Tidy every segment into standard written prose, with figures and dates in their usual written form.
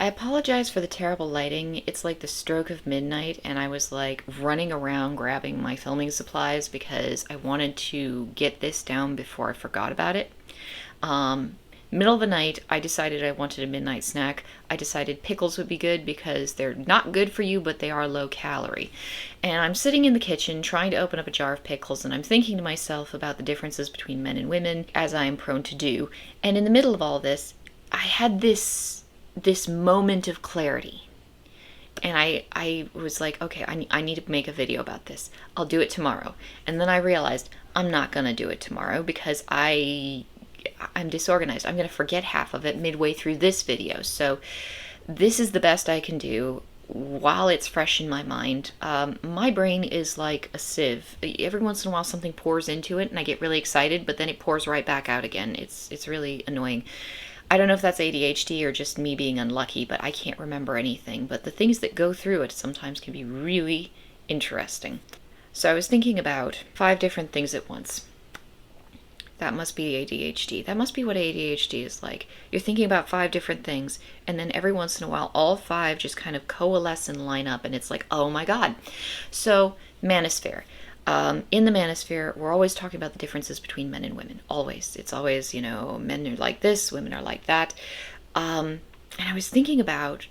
I apologize for the terrible lighting. It's like the stroke of midnight, and I was like running around grabbing my filming supplies because I wanted to get this down before I forgot about it. Um, Middle of the night, I decided I wanted a midnight snack. I decided pickles would be good because they're not good for you, but they are low calorie. And I'm sitting in the kitchen trying to open up a jar of pickles, and I'm thinking to myself about the differences between men and women, as I am prone to do. And in the middle of all this, I had this moment of clarity. And I was like, okay, I need to make a video about this. I'll do it tomorrow. And then I realized I'm not going to do it tomorrow because I'm disorganized. I'm going to forget half of it midway through this video. So this is the best I can do while it's fresh in my mind. My brain is like a sieve. Every once in a while something pours into it and I get really excited, but then it pours right back out again. It's really annoying. I don't know if that's ADHD or just me being unlucky, but I can't remember anything. But the things that go through it sometimes can be really interesting. So I was thinking about 5 different things at once. That must be ADHD. That must be what ADHD is like. You're thinking about 5 different things, and then every once in a while, all 5 just kind of coalesce and line up, and it's like, oh my God. So, manosphere. In the manosphere, we're always talking about the differences between men and women. Always. It's always, men are like this, women are like that. And I was thinking about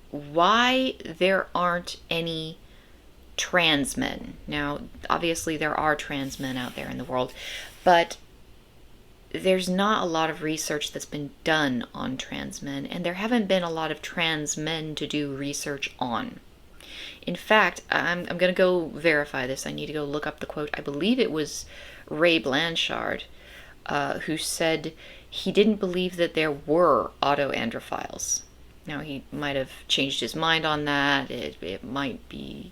why there aren't any trans men. Now, obviously, there are trans men out there in the world, but there's not a lot of research that's been done on trans men, and there haven't been a lot of trans men to do research on. In fact, I'm going to go verify this. I need to go look up the quote. I believe it was Ray Blanchard who said he didn't believe that there were autoandrophiles. Now, he might have changed his mind on that. It might be,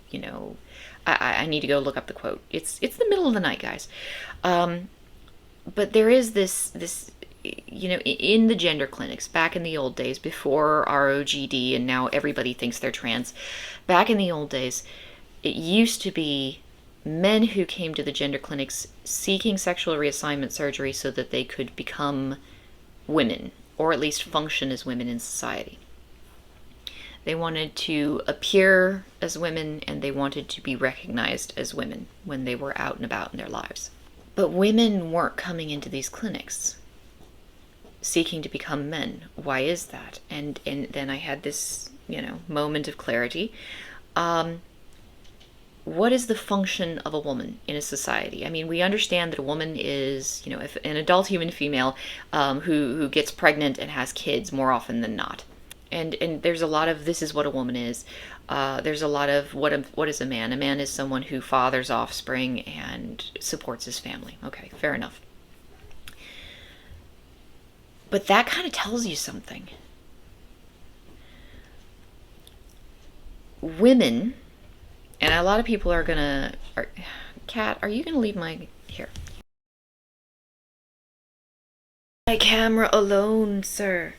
I need to go look up the quote. It's the middle of the night, guys. But there is this in the gender clinics, back in the old days, before ROGD, and now everybody thinks they're trans. Back in the old days, it used to be men who came to the gender clinics seeking sexual reassignment surgery so that they could become women, or at least function as women in society. They wanted to appear as women, and they wanted to be recognized as women when they were out and about in their lives. But women weren't coming into these clinics seeking to become men. Why is that? And then I had this, moment of clarity. What is the function of a woman in a society? I mean, we understand that a woman is, if an adult human female who gets pregnant and has kids more often than not. And there's a lot of this is what a woman is. There's a lot of what is a man? A man is someone who fathers offspring and supports his family. Okay, fair enough. But that kind of tells you something. Women, and a lot of people are gonna... Kat, are you gonna leave my... Here. My camera alone, sir.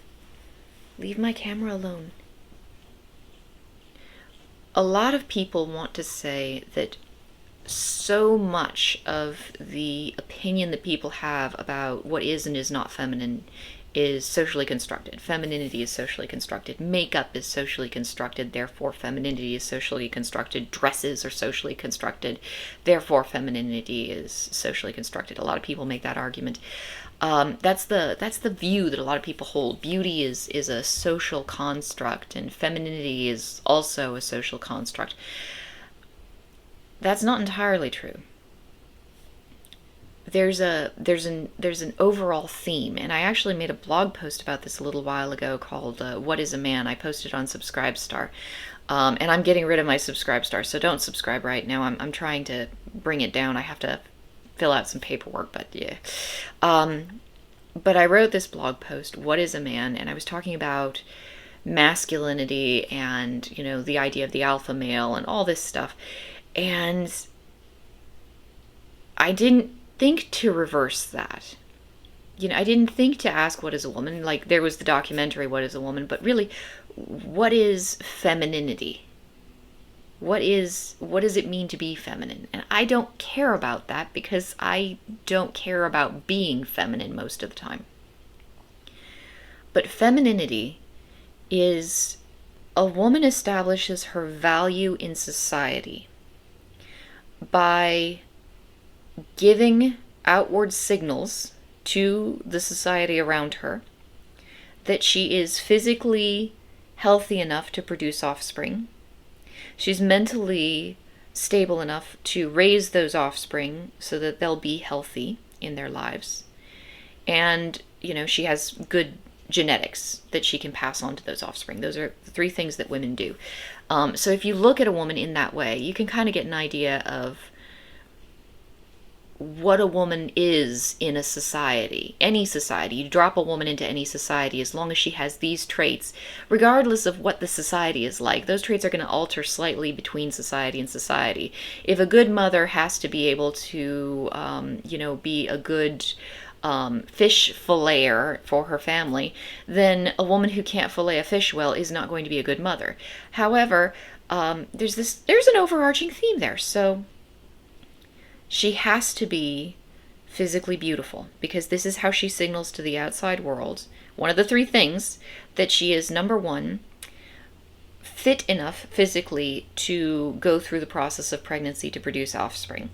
Leave my camera alone. A lot of people want to say that so much of the opinion that people have about what is and is not feminine is socially constructed. Femininity is socially constructed. Makeup is socially constructed. Therefore, femininity is socially constructed. Dresses are socially constructed. Therefore, femininity is socially constructed. A lot of people make that argument. That's the view that a lot of people hold. Beauty is a social construct, and femininity is also a social construct. That's not entirely true. There's an overall theme, and I actually made a blog post about this a little while ago called "What is a Man?" I posted on Subscribestar, and I'm getting rid of my Subscribestar, so don't subscribe right now. I'm trying to bring it down. I have to fill out some paperwork, but yeah. But I wrote this blog post, "What is a Man?" and I was talking about masculinity and the idea of the alpha male and all this stuff, and I didn't think to reverse that. I didn't think to ask what is a woman. Like, there was the documentary What is a Woman, but really, what is femininity? What does it mean to be feminine? And I don't care about that because I don't care about being feminine most of the time. But femininity is a woman establishes her value in society by giving outward signals to the society around her that she is physically healthy enough to produce offspring. She's mentally stable enough to raise those offspring so that they'll be healthy in their lives. And, she has good genetics that she can pass on to those offspring. Those are the three things that women do. So if you look at a woman in that way, you can kind of get an idea of what a woman is in a society, any society. You drop a woman into any society, as long as she has these traits, regardless of what the society is like, those traits are going to alter slightly between society and society. If a good mother has to be able to, be a good fish filleter for her family, then a woman who can't fillet a fish well is not going to be a good mother. However, there's an overarching theme there. So she has to be physically beautiful, because this is how she signals to the outside world. One of the three things, that she is, number one, fit enough physically to go through the process of pregnancy to produce offspring.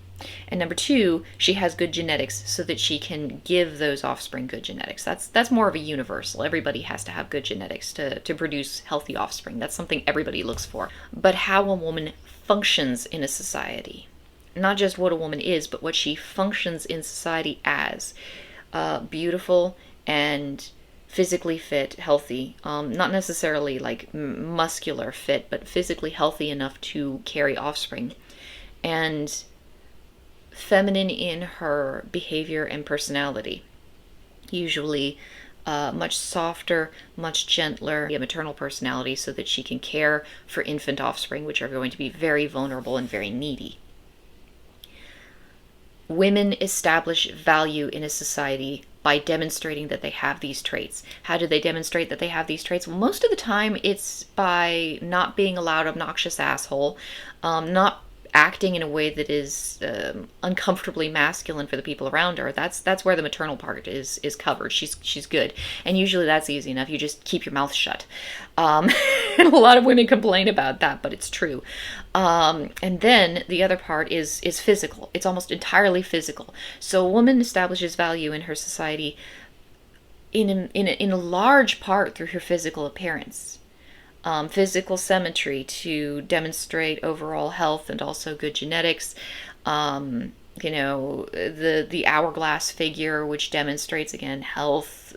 And number two, she has good genetics so that she can give those offspring good genetics. That's more of a universal. Everybody has to have good genetics to produce healthy offspring. That's something everybody looks for. But how a woman functions in a society, not just what a woman is, but what she functions in society as, beautiful and physically fit, healthy, not necessarily like muscular fit, but physically healthy enough to carry offspring, and feminine in her behavior and personality, usually much softer, much gentler, a maternal personality, so that she can care for infant offspring, which are going to be very vulnerable and very needy. Women establish value in a society by demonstrating that they have these traits. How do they demonstrate that they have these traits? Well, most of the time it's by not being a loud, obnoxious asshole, not acting in a way that is uncomfortably masculine for the people around her. That's where the maternal part is covered. She's good, and usually that's easy enough. You just keep your mouth shut. And a lot of women complain about that, but it's true. And then the other part is physical. It's almost entirely physical. So a woman establishes value in her society in a large part through her physical appearance. Physical symmetry to demonstrate overall health and also good genetics. The hourglass figure, which demonstrates, again, health,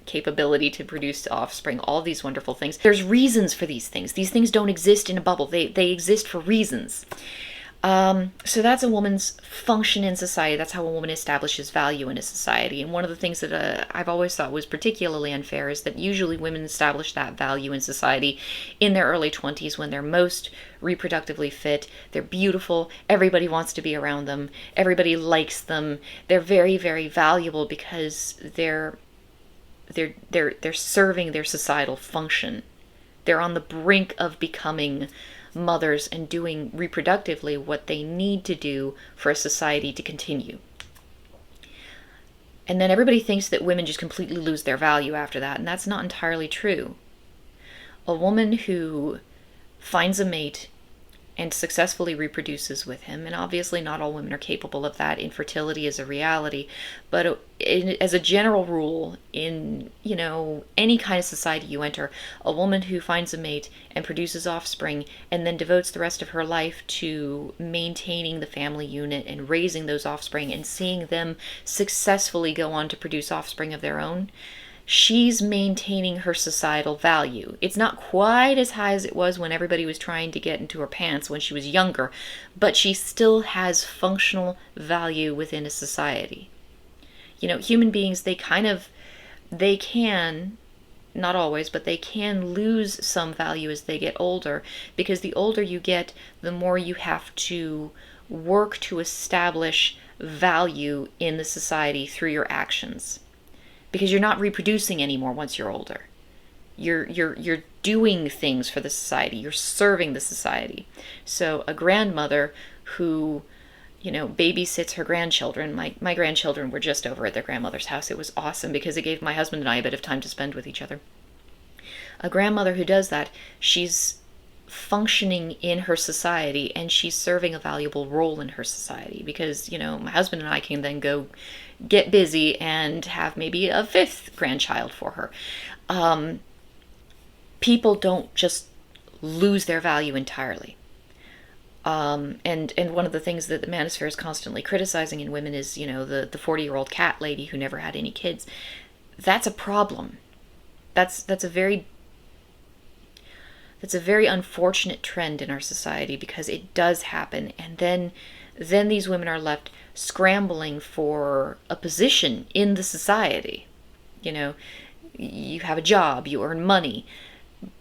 capability to produce offspring, all these wonderful things. There's reasons for these things. These things don't exist in a bubble. They exist for reasons. So that's a woman's function in society. That's how a woman establishes value in a society. And one of the things that I've always thought was particularly unfair is that usually women establish that value in society in their early 20s, when they're most reproductively fit. They're beautiful. Everybody wants to be around them. Everybody likes them. They're very, very valuable because they're serving their societal function. They're on the brink of becoming mothers and doing reproductively what they need to do for a society to continue. And then everybody thinks that women just completely lose their value after that, and that's not entirely true. A woman who finds a mate and successfully reproduces with him, and obviously not all women are capable of that. Infertility is a reality, but as a general rule, in any kind of society you enter, a woman who finds a mate and produces offspring and then devotes the rest of her life to maintaining the family unit and raising those offspring and seeing them successfully go on to produce offspring of their own, she's maintaining her societal value. It's not quite as high as it was when everybody was trying to get into her pants when she was younger, but she still has functional value within a society. Human beings, they can, not always, but they can lose some value as they get older, because the older you get, the more you have to work to establish value in the society through your actions. Because you're not reproducing anymore once you're older. You're doing things for the society. You're serving the society. So a grandmother who, babysits her grandchildren. My grandchildren were just over at their grandmother's house. It was awesome because it gave my husband and I a bit of time to spend with each other. A grandmother who does that, she's functioning in her society and she's serving a valuable role in her society, because, my husband and I can then go get busy and have maybe a fifth grandchild for her. People don't just lose their value entirely. And one of the things that the manosphere is constantly criticizing in women is, the 40-year-old cat lady who never had any kids. That's a problem. That's a very unfortunate trend in our society, because it does happen, and then these women are left scrambling for a position in the society. You have a job, you earn money,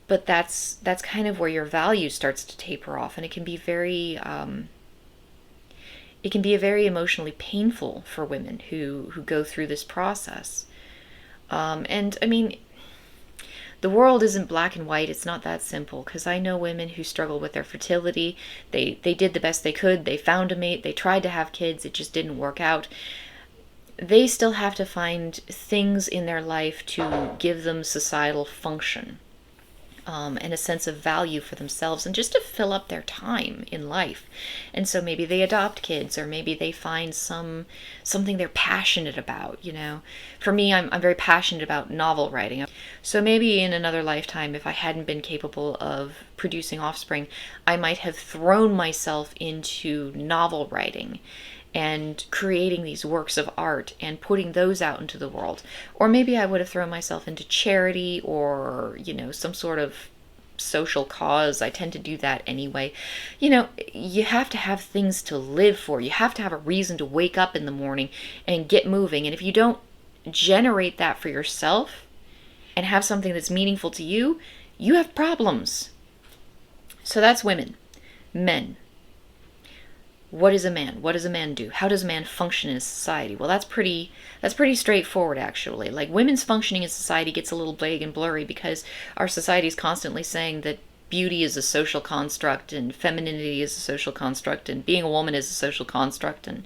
but that's kind of where your value starts to taper off, and it can be a very emotionally painful for women who go through this process. And I mean, the world isn't black and white. It's not that simple, because I know women who struggle with their fertility. They did the best they could. They found a mate. They tried to have kids. It just didn't work out. They still have to find things in their life to give them societal function, and a sense of value for themselves, and just to fill up their time in life. And so maybe they adopt kids, or maybe they find something they're passionate about. For me, I'm very passionate about novel writing. So maybe in another lifetime, if I hadn't been capable of producing offspring, I might have thrown myself into novel writing and creating these works of art and putting those out into the world. Or maybe I would have thrown myself into charity, or, some sort of social cause. I tend to do that anyway. You have to have things to live for. You have to have a reason to wake up in the morning and get moving. And if you don't generate that for yourself and have something that's meaningful to you, you have problems. So that's women. Men. What is a man? What does a man do? How does a man function in society? Well, that's pretty straightforward, actually. Like, women's functioning in society gets a little vague and blurry, because our society is constantly saying that beauty is a social construct, and femininity is a social construct, and being a woman is a social construct, and,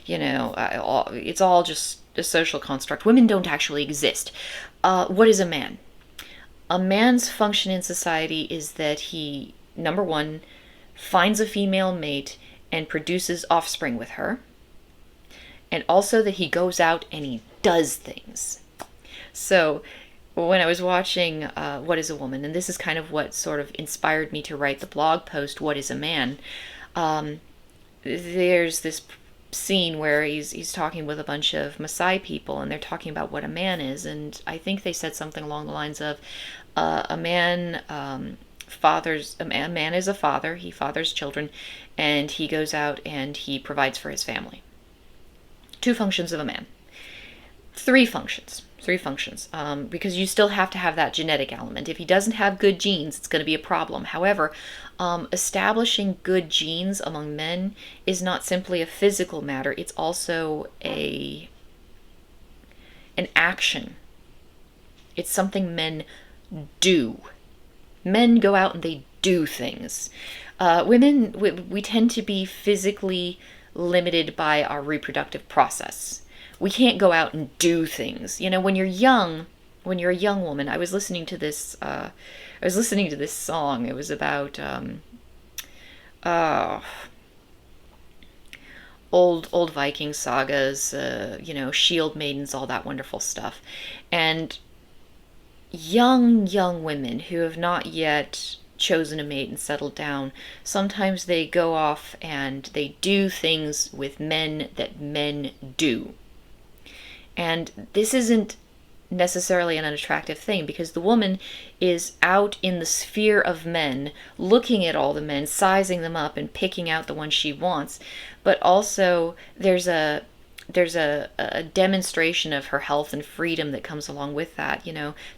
it's all just a social construct. Women don't actually exist. What is a man? A man's function in society is that he, number one, finds a female mate and produces offspring with her, and also that he goes out and he does things. So when I was watching What is a Woman, and this is kind of what sort of inspired me to write the blog post, What is a Man, there's this scene where he's talking with a bunch of Maasai people, and they're talking about what a man is, and I think they said something along the lines of, a man is a father. He fathers children, and he goes out and he provides for his family. Two functions of a man. Three functions, because you still have to have that genetic element. If he doesn't have good genes, it's going to be a problem. However, establishing good genes among men is not simply a physical matter. It's also an action. It's something men do. Men go out and they do things. Women, we tend to be physically limited by our reproductive process. We can't go out and do things. When you're a young woman, I was listening to this song. It was about old Viking sagas, shield maidens, all that wonderful stuff. And young women who have not yet chosen a mate and settled down, sometimes they go off and they do things with men that men do. And this isn't necessarily an unattractive thing, because the woman is out in the sphere of men, looking at all the men, sizing them up and picking out the one she wants. But also there's a demonstration of her health and freedom that comes along with that.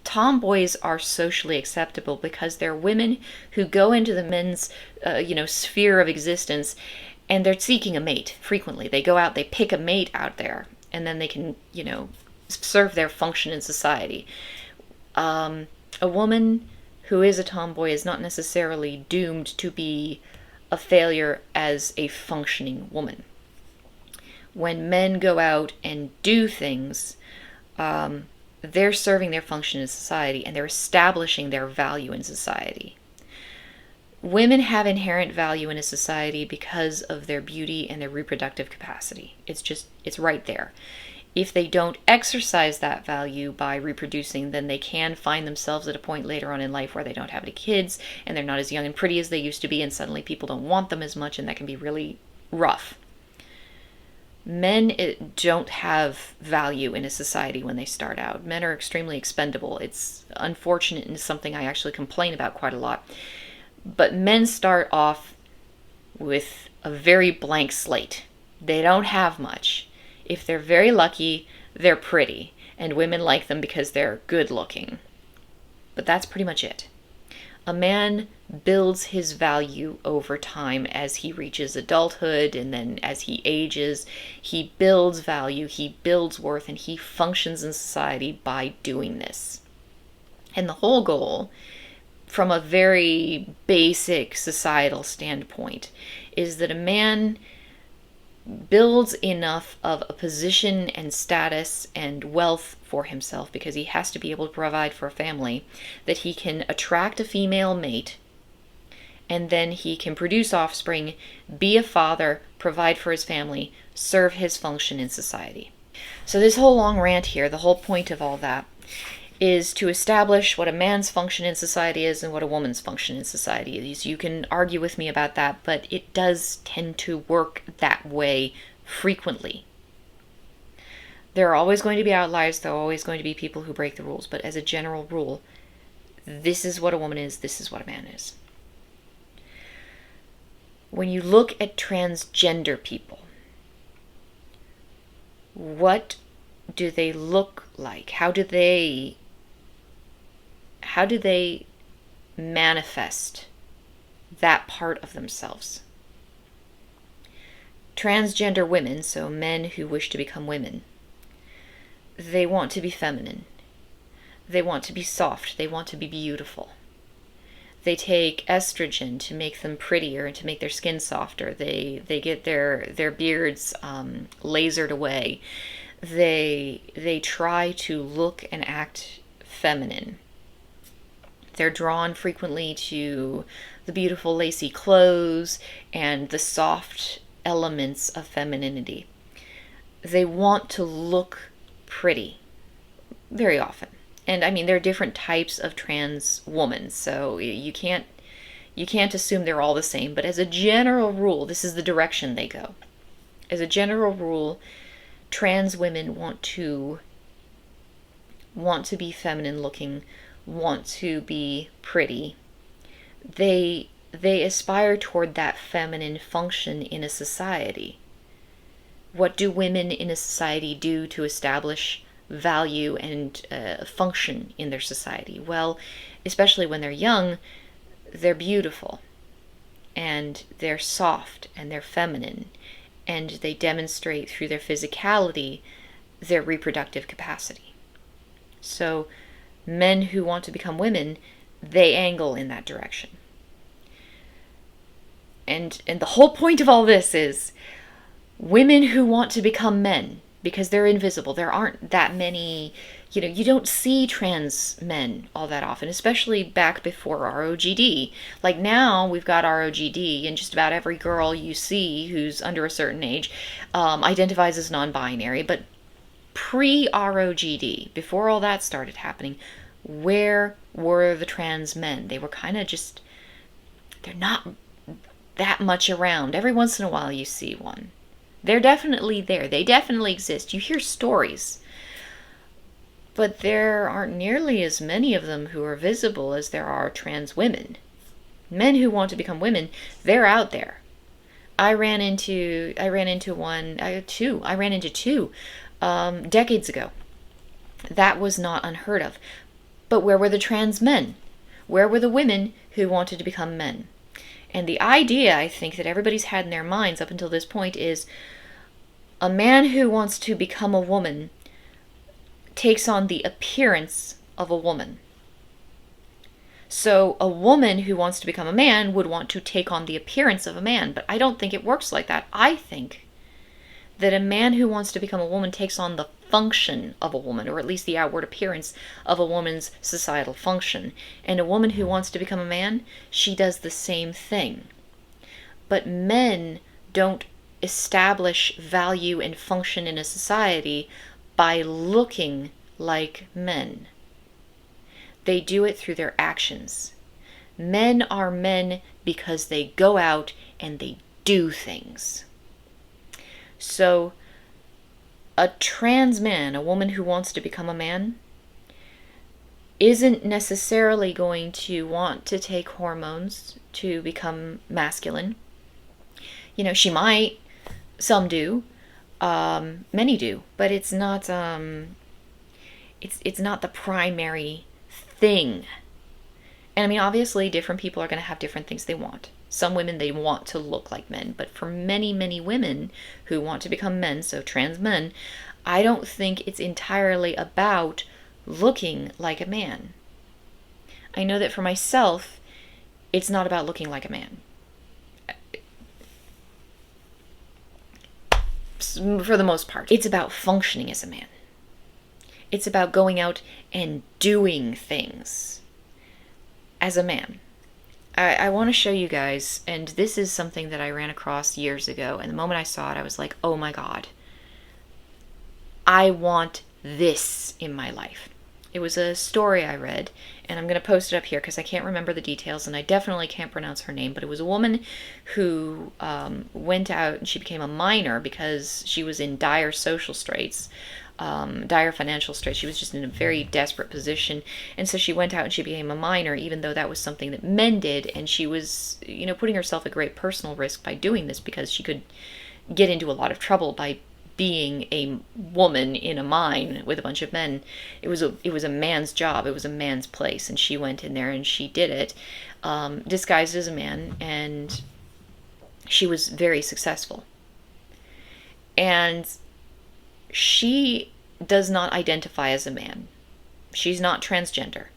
Tomboys are socially acceptable because they're women who go into the men's sphere of existence, and they're seeking a mate frequently. They go out, they pick a mate out there, and then they can serve their function in society. A woman who is a tomboy is not necessarily doomed to be a failure as a functioning woman. When men go out and do things, they're serving their function in society and they're establishing their value in society. Women have inherent value in a society because of their beauty and their reproductive capacity. It's right there. If they don't exercise that value by reproducing, then they can find themselves at a point later on in life where they don't have any kids and they're not as young and pretty as they used to be, and suddenly people don't want them as much, and that can be really rough. Men don't have value in a society when they start out. Men are extremely expendable. It's unfortunate and something I actually complain about quite a lot. But men start off with a very blank slate. They don't have much. If they're very lucky, they're pretty, and women like them because they're good looking. But that's pretty much it. A man builds his value over time as he reaches adulthood, and then as he ages, he builds value, he builds worth, and he functions in society by doing this. And the whole goal, from a very basic societal standpoint, is that a man builds enough of a position and status and wealth for himself, because he has to be able to provide for a family, that he can attract a female mate, and then he can produce offspring, be a father, provide for his family, serve his function in society. So this whole long rant here, the whole point of all that, is to establish what a man's function in society is and what a woman's function in society is. You can argue with me about that, but it does tend to work that way frequently. There are always going to be outliers, there are always going to be people who break the rules, but as a general rule, this is what a woman is, this is what a man is. When you look at transgender people, what do they look like? How do they manifest that part of themselves? Transgender women, so men who wish to become women, they want to be feminine. They want to be soft. They want to be beautiful. They take estrogen to make them prettier and to make their skin softer. They get their beards lasered away. They try to look and act feminine. They're drawn frequently to the beautiful lacy clothes and the soft elements of femininity. They want to look pretty very often. And I mean, there are different types of trans women, so you can't assume they're all the same, but as a general rule, this is the direction they go. As a general rule, trans women want to be feminine looking, want to be pretty. They aspire toward that feminine function in a society. What do women in a society do to establish value and function in their society? Well, especially when they're young, they're beautiful, and they're soft, and they're feminine, and they demonstrate through their physicality their reproductive capacity. So men who want to become women, they angle in that direction. And the whole point of all this is women who want to become men, because they're invisible. There aren't that many, you don't see trans men all that often, especially back before ROGD. Like now, we've got ROGD, and just about every girl you see who's under a certain age identifies as non-binary. But pre-ROGD, before all that started happening, where were the trans men? They were kind of just, they're not that much around. Every once in a while you see one. They're definitely there. They definitely exist. You hear stories. But there aren't nearly as many of them who are visible as there are trans women. Men who want to become women, they're out there. I ran into two decades ago. That was not unheard of. But where were the trans men? Where were the women who wanted to become men? And the idea, I think, that everybody's had in their minds up until this point is a man who wants to become a woman takes on the appearance of a woman. So a woman who wants to become a man would want to take on the appearance of a man, but I don't think it works like that. I think that a man who wants to become a woman takes on the function of a woman, or at least the outward appearance of a woman's societal function. And a woman who wants to become a man, she does the same thing. But men don't establish value and function in a society by looking like men. They do it through their actions. Men are men because they go out and they do things. So, a trans man, a woman who wants to become a man, isn't necessarily going to want to take hormones to become masculine. You know, she might, some do, many do, but it's not it's not the primary thing. And I mean, obviously, different people are going to have different things they want. Some women, they want to look like men. But for many, many women who want to become men, so trans men, I don't think it's entirely about looking like a man. I know that for myself, it's not about looking like a man. For the most part, it's about functioning as a man. It's about going out and doing things as a man. I want to show you guys, and this is something that I ran across years ago, and the moment I saw it, I was like, oh my God, I want this in my life. It was a story I read, and I'm going to post it up here because I can't remember the details, and I definitely can't pronounce her name, but it was a woman who went out and she became a minor because she was in dire social straits. Dire financial straits. She was just in a very desperate position, and so she went out and she became a minor, even though that was something that men did, and she was, you know, putting herself at great personal risk by doing this because she could get into a lot of trouble by being a woman in a mine with a bunch of men. It was a man's job. It was a man's place, and she went in there and she did it, disguised as a man, and she was very successful. And she does not identify as a man. She's not transgender.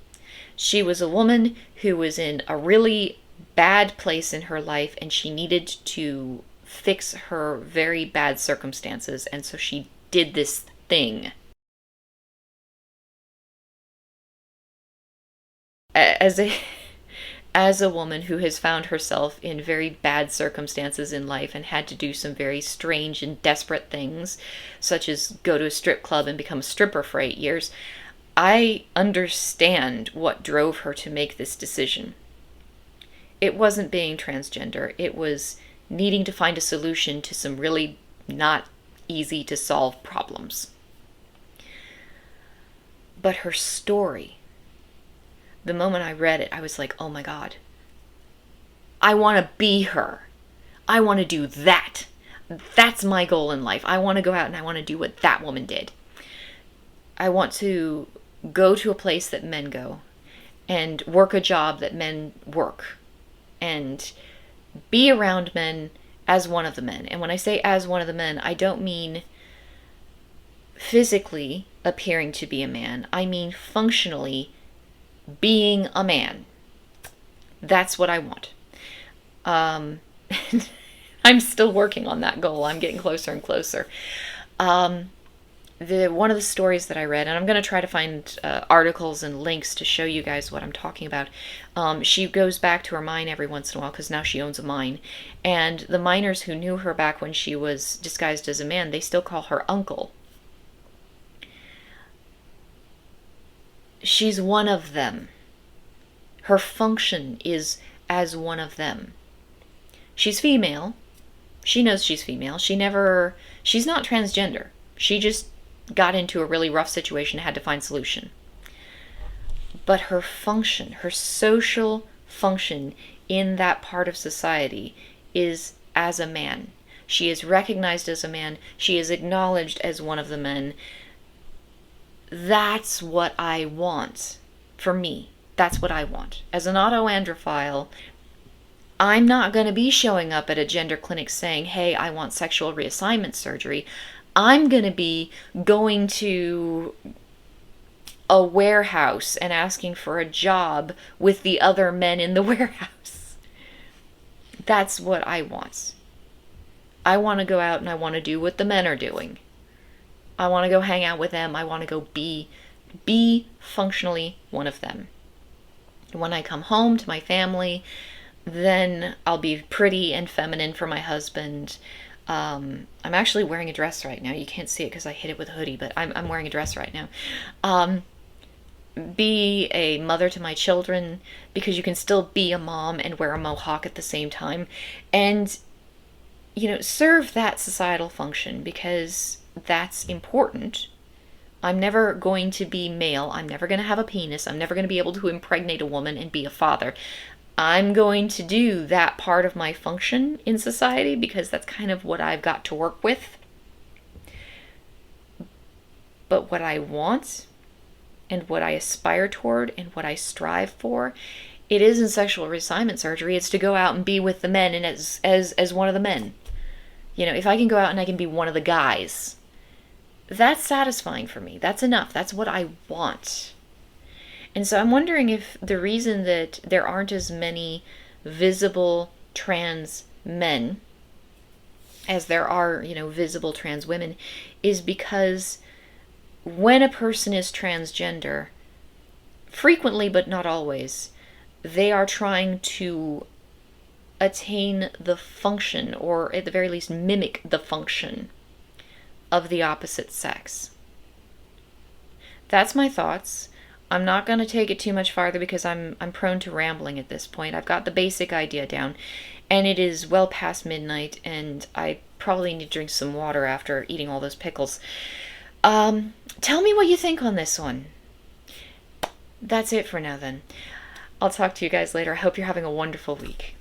She was a woman who was in a really bad place in her life, and she needed to fix her very bad circumstances, and so she did this thing. As a woman who has found herself in very bad circumstances in life and had to do some very strange and desperate things, such as go to a strip club and become a stripper for 8 years, I understand what drove her to make this decision. It wasn't being transgender. It was needing to find a solution to some really not easy to solve problems. But her story, the moment I read it, I was like, oh my God, I want to be her. I want to do that. That's my goal in life. I want to go out and I want to do what that woman did. I want to go to a place that men go and work a job that men work and be around men as one of the men. And when I say as one of the men, I don't mean physically appearing to be a man. I mean functionally being a man. That's what I want. I'm still working on that goal. I'm getting closer and closer. One of the stories that I read, and I'm going to try to find articles and links to show you guys what I'm talking about. She goes back to her mine every once in a while because now she owns a mine. And the miners who knew her back when she was disguised as a man, they still call her uncle. She's one of them. Her function is as one of them. She's female. She knows she's female. She's not transgender. She just got into a really rough situation and had to find a solution. But her function, her social function in that part of society is as a man. She is recognized as a man. She is acknowledged as one of the men. That's what I want for me. That's what I want. As an autoandrophile, I'm not going to be showing up at a gender clinic saying, hey, I want sexual reassignment surgery. I'm going to be going to a warehouse and asking for a job with the other men in the warehouse. That's what I want. I want to go out and I want to do what the men are doing. I want to go hang out with them. I want to go be functionally one of them. When I come home to my family, then I'll be pretty and feminine for my husband. I'm actually wearing a dress right now. You can't see it because I hid it with a hoodie, but I'm wearing a dress right now. Be a mother to my children, because you can still be a mom and wear a mohawk at the same time. And, serve that societal function, because that's important. I'm never going to be male. I'm never going to have a penis. I'm never going to be able to impregnate a woman and be a father. I'm going to do that part of my function in society because that's kind of what I've got to work with. But what I want and what I aspire toward and what I strive for, it isn't sexual reassignment surgery. It's to go out and be with the men and as one of the men. If I can go out and I can be one of the guys, that's satisfying for me. That's enough. That's what I want. And so I'm wondering if the reason that there aren't as many visible trans men as there are, visible trans women, is because when a person is transgender, frequently but not always, they are trying to attain the function, or at the very least mimic the function of the opposite sex. That's my thoughts. I'm not going to take it too much farther because I'm prone to rambling at this point. I've got the basic idea down, and it is well past midnight, and I probably need to drink some water after eating all those pickles. Tell me what you think on this one. That's it for now then. I'll talk to you guys later. I hope you're having a wonderful week.